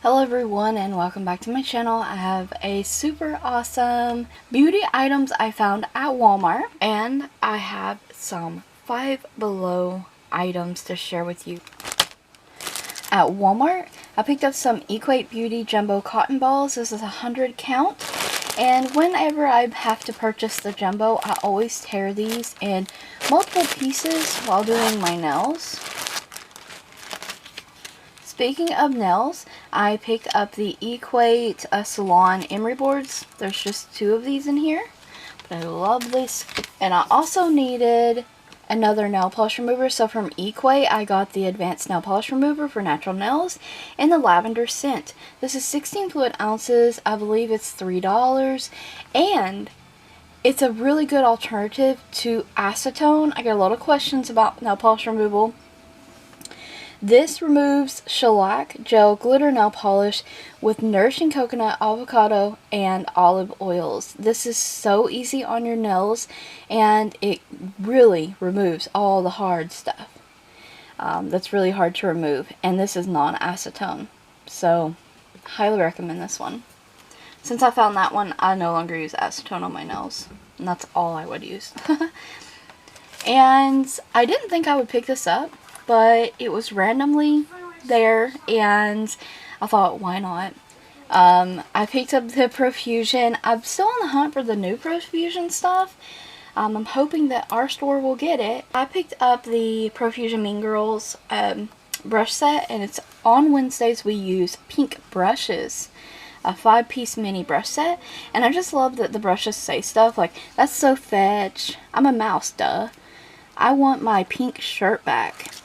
Hello everyone and welcome back to my channel. I have a super awesome beauty items I found at Walmart, and I have some Five Below items to share with you. At Walmart, I picked up some Equate Beauty Jumbo Cotton Balls. This is 100 count. And whenever I have to purchase the jumbo, I always tear these in multiple pieces while doing my nails. Speaking of nails, I picked up the Equate Salon emery boards. There's just 2 of these in here, but I love this. And I also needed another nail polish remover, so from Equate I got the advanced nail polish remover for natural nails in the lavender scent. This is 16 fluid ounces. I believe it's $3, and it's a really good alternative to acetone. I get a lot of questions about nail polish removal. This removes shellac gel glitter nail polish with nourishing coconut, avocado, and olive oils. This is so easy on your nails, and it really removes all the hard stuff that's really hard to remove. And this is non-acetone, so highly recommend this one. Since I found that one, I no longer use acetone on my nails, and that's all I would use. And I didn't think I would pick this up, but it was randomly there, and I thought, why not? I picked up the Profusion. I'm still on the hunt for the new Profusion stuff. I'm hoping that our store will get it. I picked up the Profusion Mean Girls brush set, and it's on Wednesdays we use pink brushes. A 5-piece mini brush set, and I just love that the brushes say stuff like, "That's so fetch. I'm a mouse, duh. I want my pink shirt back."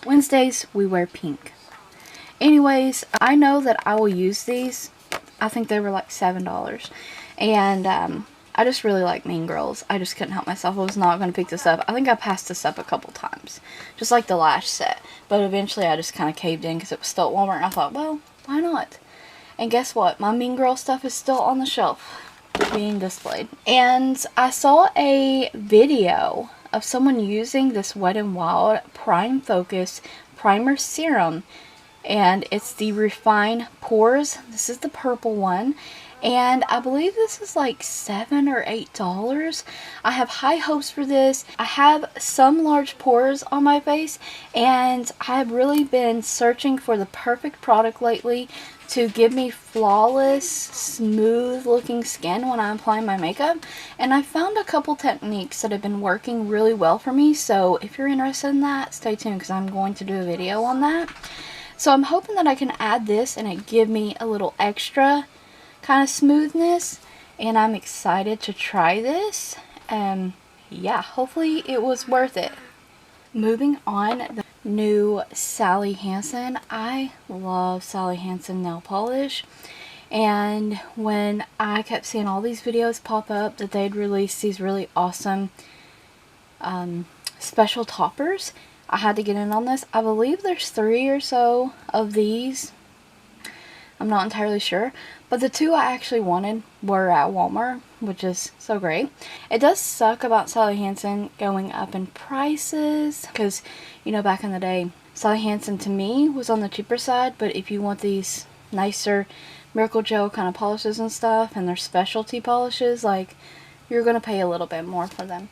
Wednesdays, we wear pink. Anyways, I know that I will use these. I think they were like $7. And I just really like Mean Girls. I just couldn't help myself. I was not going to pick this up. I think I passed this up a couple times. Just like the lash set. But eventually I just kind of caved in because it was still at Walmart. And I thought, well, why not? And guess what? My Mean Girl stuff is still on the shelf being displayed. And I saw a video of someone using this Wet n Wild Prime Focus Primer Serum, and it's the Refine Pores. This is the purple one, and I believe this is like $7 or $8. I have high hopes for this. I have some large pores on my face, and I have really been searching for the perfect product lately to give me flawless, smooth looking skin when I'm applying my makeup. And I found a couple techniques that have been working really well for me, so if you're interested in that, stay tuned because I'm going to do a video on that. So I'm hoping that I can add this and it give me a little extra kind of smoothness, and I'm excited to try this. Yeah, hopefully it was worth it. Moving on, the new Sally Hansen. I love Sally Hansen nail polish, and when I kept seeing all these videos pop up that they'd release these really awesome special toppers, I had to get in on this. I believe there's 3 or so of these. I'm not entirely sure, but the 2 I actually wanted were at Walmart, which is so great. It does suck about Sally Hansen going up in prices because, you know, back in the day, Sally Hansen to me was on the cheaper side, but if you want these nicer Miracle Gel kind of polishes and stuff, and their specialty polishes, like, you're going to pay a little bit more for them.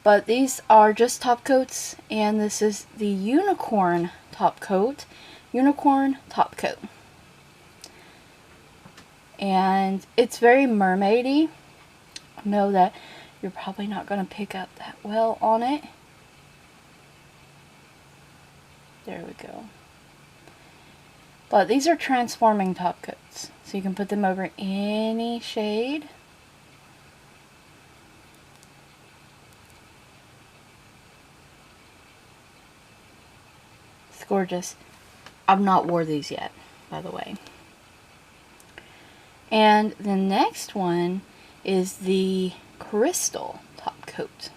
But these are just top coats, and this is the Unicorn top coat. Unicorn top coat. And it's very mermaidy. I know that you're probably not going to pick up that well on it. There we go. But these are transforming top coats, so you can put them over any shade. It's gorgeous. I've not wore these yet, by the way. And the next one is the Crystal top coat.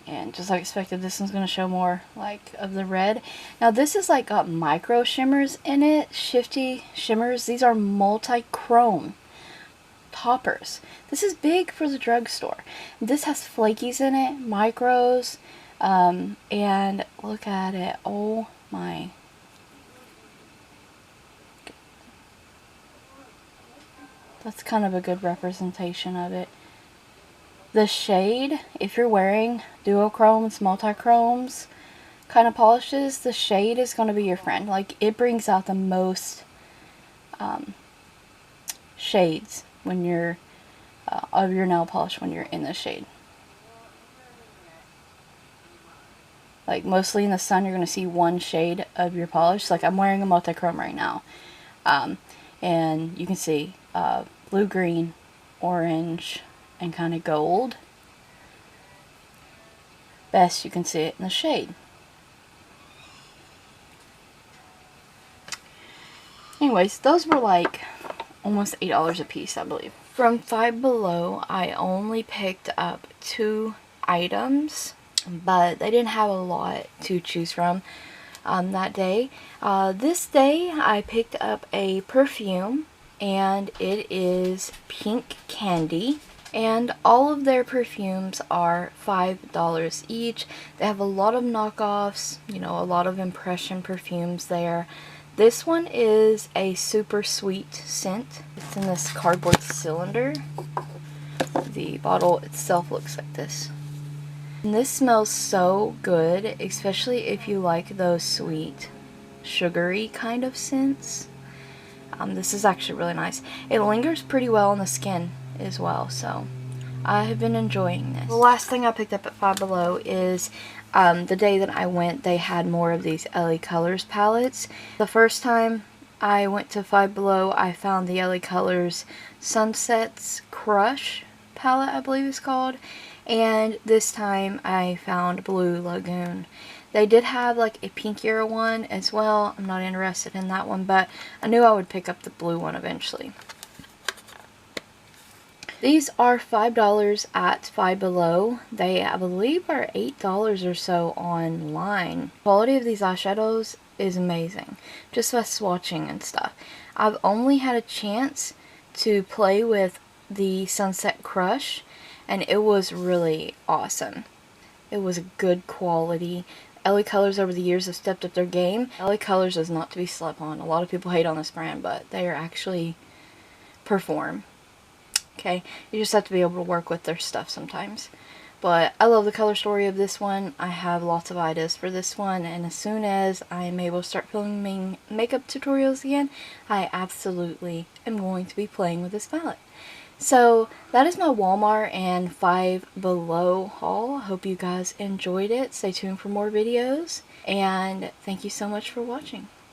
And just like expected, this one's going to show more like of the red. Now this is like got micro shimmers in it, shifty shimmers. These are multi-chrome toppers. This is big for the drugstore. This has flakies in it, micros, And look at it. Oh my. That's kind of a good representation of it. The shade, if you're wearing duochromes, multi-chromes kind of polishes, the shade is going to be your friend. Like, it brings out the most shades when you're of your nail polish when you're in the shade. Like, mostly in the sun you're going to see one shade of your polish. Like, I'm wearing a multi-chrome right now, and you can see blue, green, orange, and kind of gold. Best you can see it in the shade. Anyways, those were like almost $8 a piece, I believe. From Five Below, I only picked up 2 items, but they didn't have a lot to choose from that day. This day, I picked up a perfume, and it is Pink Candy. And all of their perfumes are $5 each. They have a lot of knockoffs, you know, a lot of impression perfumes there. This one is a super sweet scent. It's in this cardboard cylinder. The bottle itself looks like this. And this smells so good, especially if you like those sweet, sugary kind of scents. This is actually really nice. It lingers pretty well on the skin as well, so I have been enjoying this. The last thing I picked up at Five Below is the day that I went, they had more of these LA Colors palettes. The first time I went to Five Below, I found the LA Colors Sunsets Crush palette, I believe it's called. And this time I found Blue Lagoon. They did have like a pinkier one as well. I'm not interested in that one, but I knew I would pick up the blue one eventually. These are $5 at Five Below. They, I believe, are $8 or so online. The quality of these eyeshadows is amazing, just by swatching and stuff. I've only had a chance to play with the Sunset Crush, and it was really awesome. It was a good quality. LA Colors over the years have stepped up their game. LA Colors is not to be slept on. A lot of people hate on this brand, but they are actually perform. Okay, you just have to be able to work with their stuff sometimes. But I love the color story of this one. I have lots of ideas for this one, and as soon as I'm able to start filming makeup tutorials again, I absolutely am going to be playing with this palette. So that is my Walmart and Five Below haul. I hope you guys enjoyed it. Stay tuned for more videos, and thank you so much for watching.